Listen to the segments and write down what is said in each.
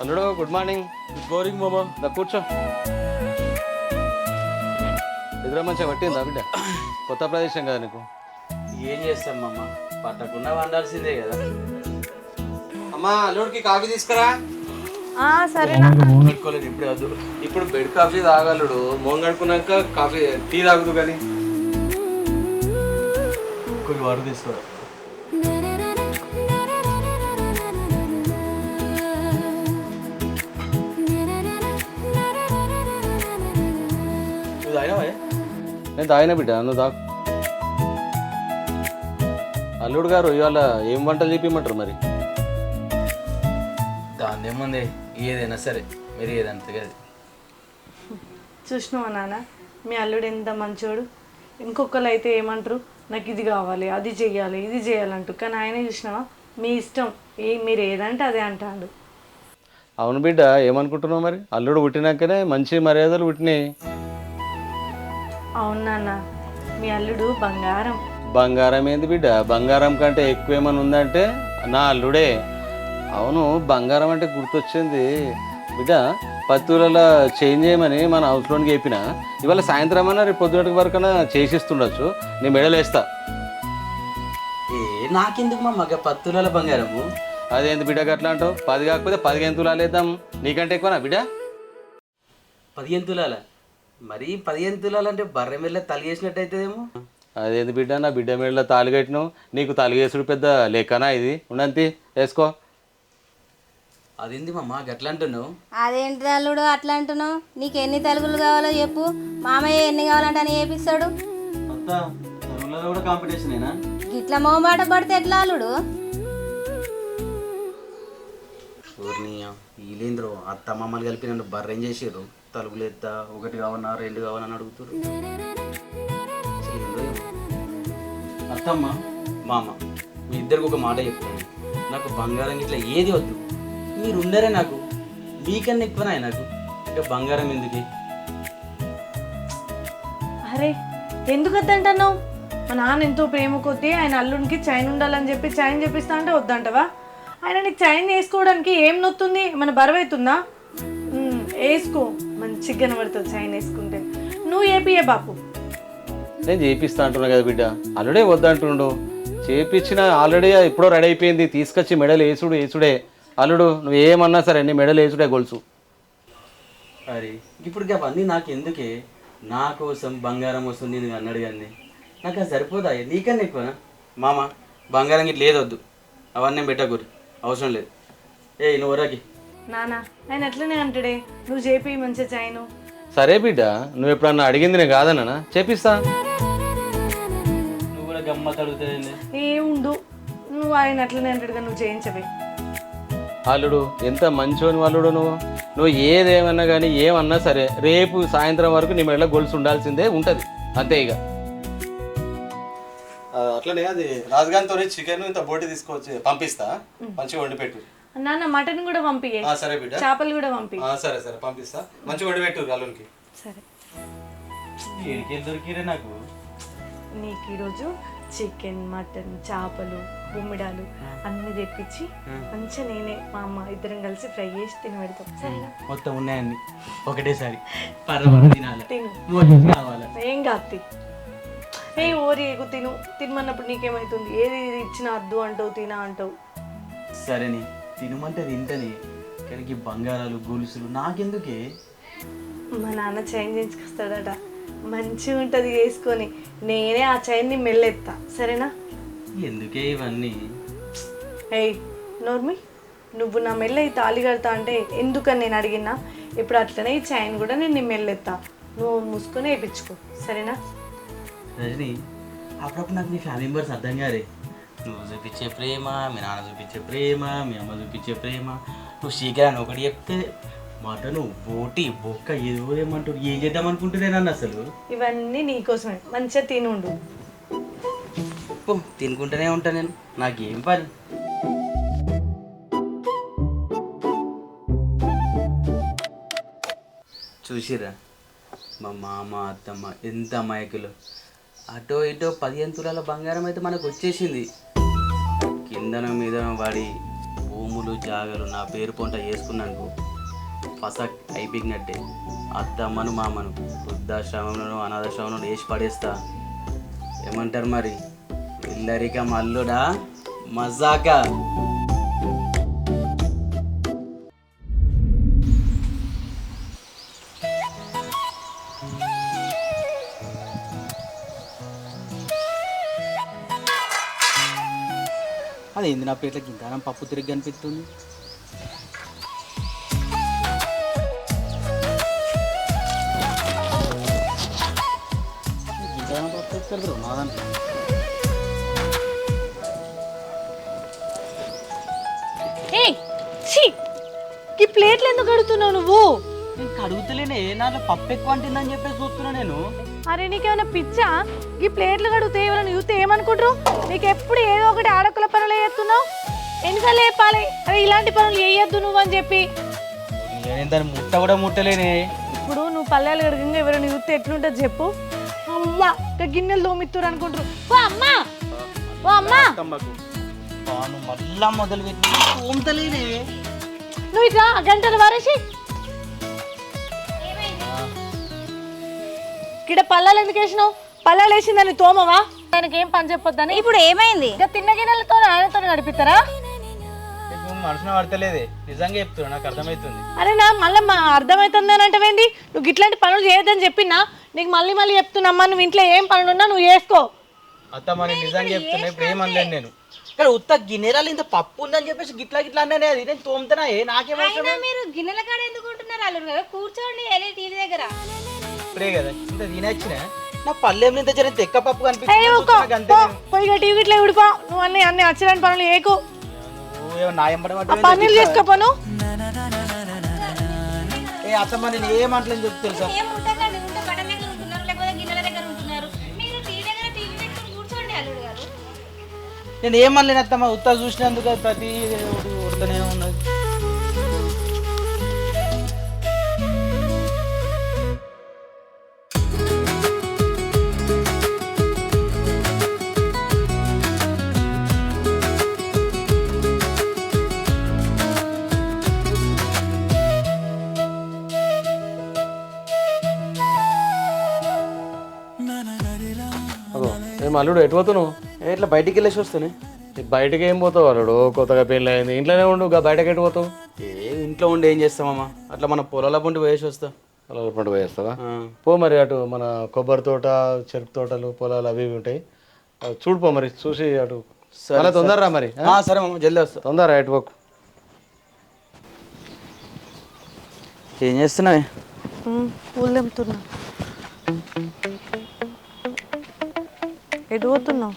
అల్లుడు good morning. Good morning మామ. దా కూర్చో. నిద్ర మంచిగా పట్టిందా బిడ్డ? కొత్త ప్రదేశం కదా నీకు. ఏం చేస్తాం మామ, పట్టకుండా వండాల్సిందే కదా. అమ్మా అల్లుడికి కాఫీ తీసుకురా. సరేనా. పెట్టుకోలేదు ఇప్పుడే వద్దు. ఇప్పుడు బెడ్ కాఫీ తాగలుడు, మోన్ కడుకున్నాక కాఫీ టీ తాగుదు కానీ. కొంచెం వాటర్ తీసుకోరా. నువ్వు తాగినావా? నేను తాగిన బిడ్డ, నువ్వు తాగు. అల్లుడు గారు ఇవాళ ఏం వంటలు చెప్పిమంటారు మరి? దాని ఏముంది, ఏదైనా సరే మీరు ఏదంటే కదా. చూసినావా నాన్న, మీ అల్లుడు ఎంత మంచోడు. ఇంకొకరు అయితే ఏమంటారు, నాకు ఇది కావాలి, అది చెయ్యాలి, ఇది చేయాలంటూ. కానీ ఆయన చూసినావా, మీ ఇష్టం, మీరు ఏదంటే అదే అంటాడు. అవును బిడ్డ, ఏమనుకుంటున్నావు మరి? అల్లుడు పుట్టినాకనే మంచి మర్యాదలు పుట్టినాయి. అవును నాన్న, మీ అల్లుడు బంగారం. బంగారం ఏంది బిడ్డ? బంగారం కంటే ఎక్కువ ఏమైనా ఉందంటే నా అల్లుడే. అవును, బంగారం అంటే గుర్తొచ్చింది బిడ్డ. 10 తులాల చేంజ్ చేయమని మన హౌస్ లోన్కి చెప్పిన. ఇవాళ సాయంత్రం అన్నా రేపు పొద్దునటి వరకన్నా చేసిస్తుండొచ్చు. నీ మెడలు వేస్తా. నాకెందుకు మా మగ 10 తులాల బంగారము? అదేంది బిడ్డ గట్లా అంటావు? 10 కాకపోతే 15 తులాలు వేద్దాం. నీకంటే ఎక్కువనా బిడ్డ? 15 తులాల? మరి 15 తులాలంటే బర్రె మెల్ల తలిగేసినట్టు అవుతుందేమో. అదేంది బిడ్డ, నా బిడ్డ మెడలో తాళి కట్టినావు. నీకు తాలిగేసుడు పెద్ద లెక్కనా ఇది? ఉన్నంతి వేసుకో. అదేంది మమ్మ గట్లా అంటున్నావు? అదేంటి అల్లుడు అట్లా అంటున్నావు? నీకు ఎన్ని తలుగులు కావాలో చెప్పు, మామయ్య ఎన్ని కావాలంటే అని చేపిస్తాడు. కూడా కాంపిటీషనేనా? ఇట్లా మొహమాట పడితే ఎట్లా అల్లుడు? వీళ్ళేంద్రో అత్త మామలు కలిపి నన్ను బర్రెం చేసారు. తలుపులు ఎత్తా, 1 కావన్నా 2 కావాలని అడుగుతారు. అత్తమ్మ మామ మీ ఇద్దరికి ఒక మాట చెప్తాను. నాకు బంగారం ఇట్లా ఏది వద్దు. మీరు ఉండరే నాకు, మీకన్నా ఎక్కువనా నాకు. ఇక బంగారం ఎందుకు? అరే ఎందుకు వద్దంటున్నావు? మా నాన్న ఎంతో ప్రేమ కొద్దీ ఆయన అల్లుడికి చైన్ ఉండాలని చెప్పి చైన్ చెప్పిస్తా అంటే వద్దంటవా? ఆయన నీకు చైన్ వేసుకోవడానికి ఏం నొత్తుంది? మన బరువు అవుతుందా? వేసుకో, మంచిగా కనబడుతుంది చైన్ వేసుకుంటే. నువ్వు ఏపియే బాపు. నేను చేపిస్తా అంటున్నా కదా బిడ్డ. అల్లుడే వద్దంటుండు. చేపించిన ఆల్రెడీ ఎప్పుడో రెడీ అయిపోయింది. తీసుకొచ్చి మెడలు వేసుడే. అల్లుడు నువ్వు ఏమన్నా సరే నీ మెడలు వేసుడే గొలుసు. అరే ఇప్పుడు అవన్నీ నాకు ఎందుకే? నా కోసం బంగారం వస్తుంది నేను అన్నాడు కానీ నాకు అది సరిపోదా? నీకన్నా ఎక్కువనా మామ? బంగారం ఇట్లా లేదొద్దు, అవన్నీ పెట్టకూరి, అవసరం లేదు. నువ్వు రాకి నానా, ఆయన అట్లనే అంటాడే. నువ్వు చేపి మంచిగా చైను. సరే బిడ్డ, నువ్వు ఎప్పుడన్నా అడిగింది నేను కాదన్నా, చేపిస్తా. నువ్వు కూడా గమ్మత్ అడుగుతుంది. ఏముండు, నువ్వు ఆయన అట్లనే అంటాడుగా, నువ్వు చేయించవే. అల్లుడు ఎంత మంచోని అల్లుడు. నువ్వు ఏదేమన్నా కానీ ఏమన్నా సరే రేపు సాయంత్రం వరకు నీ మెడలో గొలుసు ఉండాల్సిందే ఉంటుంది, అంతే. ఇక అట్లనే అది రాజగానితో చికెన్ ఇంత బోటి తీసుకొచ్చి పంపిస్తా, మంచిగా వండి పెట్టు. నాన్న మటన్ కూడా పంపియే. సరే బిడ్డ. చేపలు కూడా పంపి. సరే పంపిస్తా, మంచిగా వండి పెట్టు అల్లునికి. సరే. ఏడికెళ్ళి దొరికిరే నాకు? నీకు ఈరోజు చికెన్, మటన్, చేపలు, బొమ్మిడాలు అన్ని తెప్పించి మంచిగా నేనే మా అమ్మ ఇద్దరం కలిసి ఫ్రై చేసి తిని పెడతాం, సరేనా? మొత్తం ఉన్నాయన్ని ఒకటేసారి తిను. ఏం కాదు, ఓరి ఏగు తిను. తినమన్నప్పుడు నీకేమవుతుంది? ఏది ఇచ్చినా అద్దు అంటావు, తినా అంటావు. సరేని తినమంటే తింటని, కానీ ఈ బంగారాలు గొలుసులు నాకెందుకే? మా నాన్న చైన్ చేయించుకొస్తాడట, మంచిగా ఉంటుంది వేసుకొని. నేనే ఆ చైన్ని మెల్లెత్తా, సరేనా? ఎందుకే ఇవన్నీ? నోర్మి, నువ్వు నా మెల్ల ఈ తాళి కడతా అంటే ఎందుకని నేను అడిగినా. ఇప్పుడు అట్లనే ఈ చైన్ కూడా నేను నీ మెల్లెత్తా, నువ్వు మూసుకొని వేయించుకో, సరేనా? రజని, అప్పుడప్పుడు నాకు నీ ఫ్యామిలీ మెంబర్స్ అర్థం కాదే. నువ్వు చూపించే ప్రేమ, మీ నాన్న చూపించే ప్రేమ, మీ అమ్మ చూపించే ప్రేమ. నువ్వు శీఘ్రాన్ని ఒకటి చెప్తే మటను, బోటి, బొక్క ఏదో ఏమంటారు, ఏం చేద్దాం అనుకుంటున్నాను నన్ను అసలు. ఇవన్నీ నీకోసమే, మంచిగా తినుండు. తినుకుంటూనే ఉంటాను నేను, నాకేం పని. చూసిరా మా మామ అత్తమ్మ ఎంత అమాయకులు. అటో ఇటో 15 తులాల బంగారం అయితే మనకు వచ్చేసింది. కిందన మీద వాడి భూములు జాగలు నా పేరు పొంట వేసుకున్నాను ఫసక్ అయిపోయినట్టే. అత్తమ్మను మామను వృద్ధాశ్రమంలో అనాథాశ్రమంలో వేసి పడేస్తా. ఏమంటారు మరి, ఇల్లరిక మల్లుడా మజాకా. అదేంది నా పేట్లకి ఇంత పప్పు తిరిగి అనిపిస్తుంది. ఏయ్ ఛీ, ఈ ప్లేట్లు ఎందుకు కడుగుతున్నావు నువ్వు? నేను కడుగుతలేనే, నాలో పప్పు ఎక్కువ అంటుందని చెప్పేసి చూస్తున్నా నేను. అరే నీకేమైనా పిచ్చా? ఈ ప్లేట్లు కడిగితే ఎవరైనా చూస్తే ఏమనుకుంటారు? నీకు ఎప్పుడు ఏదో ఒకటి ఆడకుల పనులు చేస్తున్నావు. ఎన్నిసార్లు చెప్పాలి అరే ఇలాంటి పనులు చేయొద్దు నువ్వు అని చెప్పి? నేను దాన్ని ముట్ట కూడా ముట్టలేనే. ఇప్పుడు నువ్వు పల్లెలు కడగంగా ఎవరైనా చూస్తే ఎట్లుంటుంది చెప్పు? అమ్మా గిన్నెలు తోమిత్తురు అనుకుంటారు. ఓ అమ్మా, ఓ అమ్మా, మళ్ళా మొదలు పెట్టి తోముతలేనే. నువ్వు ఇట్లా గంటలు వారేసి ఇక్కడ పల్లాలు ఎందుకు వేసినావు? పల్లాలు వేసిందని తోమవా? దానికి ఏం పని చెప్పొద్దని. ఇప్పుడు ఏమైంది? ఇక తిన్న గిన్నెలతో ఆయనతో నడిపిస్తారా? మనసున పడతలేదే, నిజంగా చెప్తున్నా, నాకు అర్థమవుతుంది. అరే నా మళ్ళీ అర్థమవుతుంది అని అంటవేంటి? నువ్వు ఇట్లాంటి పనులు చేయొద్దని చెప్పినా నీకు మళ్ళీ మళ్ళీ చెప్తున్నామ్మా. నువ్వు ఇంట్లో ఏం పనులు ఉన్నా నువ్వు చేసుకో. అత్తమ్మ నేను నిజంగా చెప్తున్నా, ఇప్పుడు ఏమనలేను నేను. ఇక్కడ ఉత్త గిన్నెరాలు ఇంత పప్పు ఉందని చెప్పేసి గిట్లా గిట్లా అన్నానే, అది నేను తోముతున్నా. నాకేమో మీరు గిన్నెల కాడ ఎందుకు ఉంటున్నారు? అల్లుడు గారు కూర్చోండి టీవీ దగ్గర. ఇప్పుడే కదా ఇంత తినచ్చిన, నా పల్లెం ఇంత జరిగిన తెక్క పప్పు కనిపిస్తుంది. పోయిగా టీవీ ఇట్లా విడిపో. నువ్వు అన్ని అన్ని అచ్చడానికి పనులు ఏకు పన్నీళ్ళు చేసుకోపోను. ఏ అత్తమ్మ నేను ఏమంటలేని చెప్పి తెలుసా? నేను ఏమనలేను అత్తమ్మ, ఉత్తా చూసినందుకు ప్రతి ఉడతనే ఉన్నది. ఏం అల్లుడు ఎటు పోతున్నావు? ఇట్లా బయటికి వెళ్ళేసి వస్తానే. బయటకి ఏం పోతావు అల్లుడు? కొత్తగా పెళ్ళి అయింది, ఇంట్లోనే ఉండు. బయటకి ఎటు పోతావు? ఇంట్లో ఉండి ఏం చేస్తామమ్మా, అట్లా మన పొలాల పంట పోయేసి వస్తా. పొలాల పంట పోయేస్తావా? పో మరి, అటు మన కొబ్బరి తోట, చెరుకు తోటలు, పొలాలు అవి ఇవి ఉంటాయి, చూడుపో మరి. చూసి అటు చాలా తొందరరా మరి. సరే మామ, జల్దీ వస్తా. తొందర ఎటు పోకు. ఏం చేస్తున్నావే? పూలు తెంపుతున్నా. ఎటు పోతున్నావు?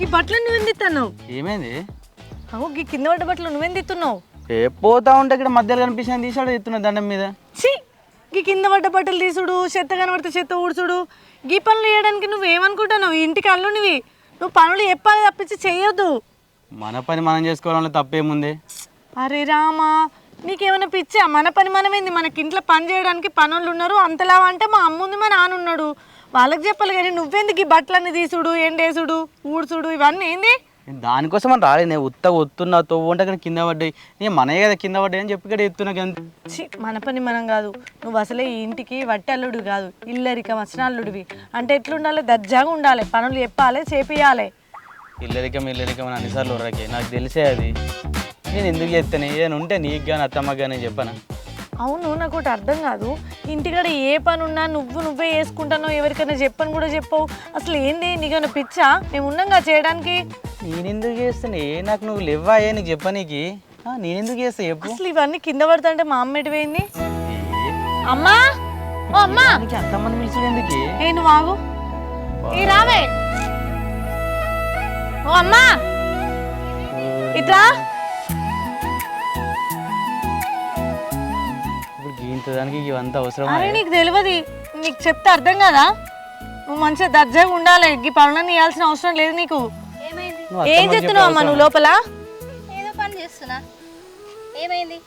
ఈ బట్టలు నువ్వేం తిన్నావు? ఏమైంది? అవు ఈ కింద పడ్డ బట్టలు నువ్వేం తిన్నావు? ఏ పోతా ఉంటే ఇక్కడ మధ్యలో కనిపించింది తీసాడు ఎత్తున్నా దండం మీద. ఛీ, ఈ కింద పడ్డ బట్టలు తీసుడు, చెత్త కనబడితే చెత్త ఊడ్చుడు, ఈ పనులు చేయడానికి నువ్వేమనుకుంటున్నావు? ఇంటికి అల్లునివి, నువ్వు పనులు చెప్పాలి తప్పించి చెయ్యొద్దు. మన పని మనం చేసుకోవాలంటే తప్పేముంది? అరే రామా, నీకేమైనా పిచ్చా? మన పని మనమేంది? మనకి ఇంట్లో పని చేయడానికి పనులు ఉన్నారు. అంతలా అంటే మా అమ్ముంది, మా నాన్న ఉన్నాడు, వాళ్ళకి చెప్పాలి. కానీ నువ్వెందుకు ఈ బట్టలన్నీ తీసుడు, ఎండేసుడు, ఊడ్చుడు ఇవన్నీ ఏంది? దానికోసం అని రాలే, నేను ఉత్తున్నా తవ్వు అంటే కింద పడ్డాయి. నేను మనయే కదా కింద పడ్డాయి అని చెప్పి ఇక్కడ ఎత్తున్నా. మన పని మనం కాదు. నువ్వు అసలే ఈ ఇంటికి వట్టి అల్లుడు కాదు, ఇల్లరిక మసనాల్లుడివి. అంటే ఎట్లుండాలి? దర్జాగా ఉండాలి, పనులు చెప్పాలి, చేపియాలి. ఇల్లరికం అని అన్నిసార్లు ఉర్రకే నాకు తెలిసే. అది నేను ఎందుకు చెప్తాను? ఏదైనా ఉంటే నీకు కానీ అత్తమ్మకి కానీ చెప్పాను. అవును, నాకు ఒకటి అర్థం కాదు. ఇంటికాడ ఏ పని ఉన్నా నువ్వే చేసుకుంటానో, ఎవరికైనా చెప్పని కూడా చెప్పవు. అసలు ఏంది నీకైనా పిచ్చా? మేము ఉన్నాగా చేయడానికి. నేనెందుకు చేస్తాను? నాకు నువ్వు లేవా నీకు చెప్పనీకి? నేనెందుకు చేస్తా చెప్పు? అసలు ఇవన్నీ కింద పడతాంటే మా అమ్మ ఎటుపోయింది? అమ్మా, ఓ అమ్మా, అత్తమ్మని పిలిచాడు ఎందుకు? ఏ నువ్వు ఆగు, ఈ రావే. ఓ అమ్మా ఇట్లా. దానికి ఇవంతా అవసరం? అరే నీకు తెలియదు, నీకు చెప్తే అర్థం కదా. నువ్వు మంచిగా దర్జాగా ఉండాలి, ఈ పనులన్నీ ఇవ్వాల్సిన అవసరం లేదు నీకు. ఏం చేస్తున్నావు అమ్మా నువ్వు లోపల? ఏదో పని చేస్తున్నా. ఏమైంది?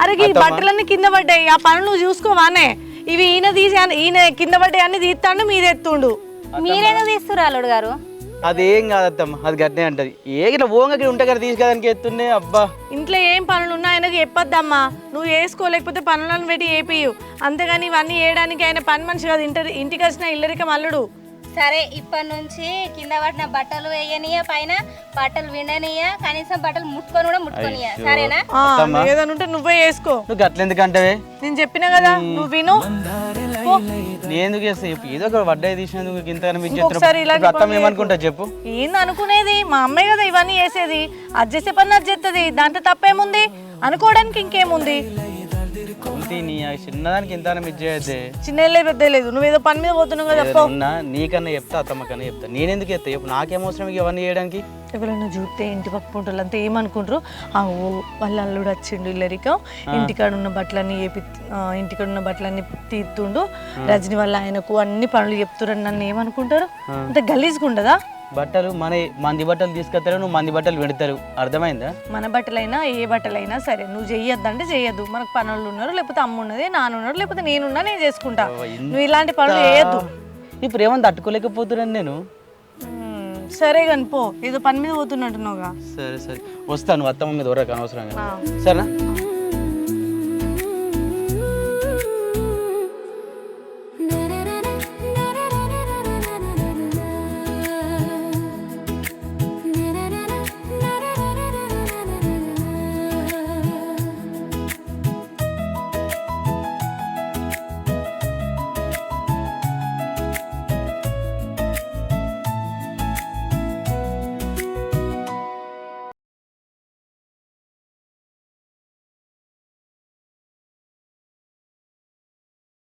అరే ఈ బట్టలన్నీ కింద పడ్డాయి, ఆ పనులు నువ్వు చూసుకోవానే. ఇవి ఈయన కింద పడ్డే అన్ని తీస్తాడు మీరు ఎత్తుండు. మీరేనా తీస్తున్నారు అల్లుడు గారు? అదేం కాదత్తమ్మ, అది గట్నే అంటది. ఇట్లా ఓంగకి ఉంటే కదా తీసుకెళ్ళడానికి ఎత్తుండే. అబ్బా ఇంట్లో ఏం పనులు ఉన్నా ఆయనకు చెప్పొద్దమ్మా, నువ్వు వేసుకోలేకపోతే పనులను పెట్టి ఏపీయు. అంతేగాని ఇవన్నీ వేయడానికి ఆయన పని మనిషి కాదు, ఇంటికి వచ్చిన ఇల్లరికం అల్లుడు. సరే ఇప్పటి నుంచి కింద పడిన బట్టలు వేయనియ, పైన బట్టలు విండనియ, కనీసం బట్టలు ముట్టుకొని కూడా ముట్టుకొనియ, సరేనా? ఏదైనా ఉంటే నువ్వే వేసుకో. నువ్వు గట్లెందుకంటవే? నేను చెప్పినా కదా, నువ్వు విను. నేను ఎందుకు చేస్తా చెప్పు? ఏదో ఒక వడ్డాయి తీసినందుకు ఇంతగానో ఒకసారి ఇలాంటి అత్తమ్మ ఏమనుకుంటా చెప్పు? ఏంది అనుకునేది? మా అమ్మాయి కదా ఇవన్నీ చేసేది, అది చేసే పని అది చేస్తుంది, దాంట్లో తప్పేముంది? అనుకోవడానికి ఇంకేముంది? నీ చిన్నదానికి ఇంత ఇచ్చేదే. చిన్న పెద్ద లేదు, నువ్వేదో పని మీద పోతున్నావు కదా. నీకన్నా చెప్తా, అత్తమ్మ కన్నా చెప్తా. నేనెందుకు చెప్తా చెప్పు? నాకేమవసరం ఇవన్నీ చేయడానికి? ఎవరైనా చూస్తే ఇంటి పక్క పుంటలు అంతా ఏమనుకుంటారు? వాళ్ళ అల్లుడు వచ్చిండు ఇల్లరికం, ఇంటికాడ ఉన్న బట్టలన్నీ తీస్తుండు, రజని వల్ల ఆయనకు అన్ని పనులు చెప్తున్నారు, నన్ను ఏమనుకుంటారు? అంత గలీజ్గుండదా? బట్టలు మంది బట్టలు తీసుకొస్తారు, నువ్వు మంది బట్టలు పెడతారు, అర్థమైందా? మన బట్టలైనా ఏ బట్టలైనా సరే, నువ్వు చెయ్యొద్దంటే చెయ్యొద్దు. మనకు పనులు ఉన్నారు, లేకపోతే అమ్మ ఉన్నది, నాన్న ఉన్నారు, లేకపోతే నేనున్నా, నేను చేసుకుంటా. నువ్వు ఇలాంటి పనులు చేయొద్దు. ఇప్పుడు ఏమన్నా తట్టుకోలేకపోతున్నాను నేను. సరే కానీ పో, ఏదో పని మీద పోతున్నట్టున్నావుగా. సరే సరే వస్తాను, అత్తమ్మ మీద దూరకు అనవసరంగా. సరేనా?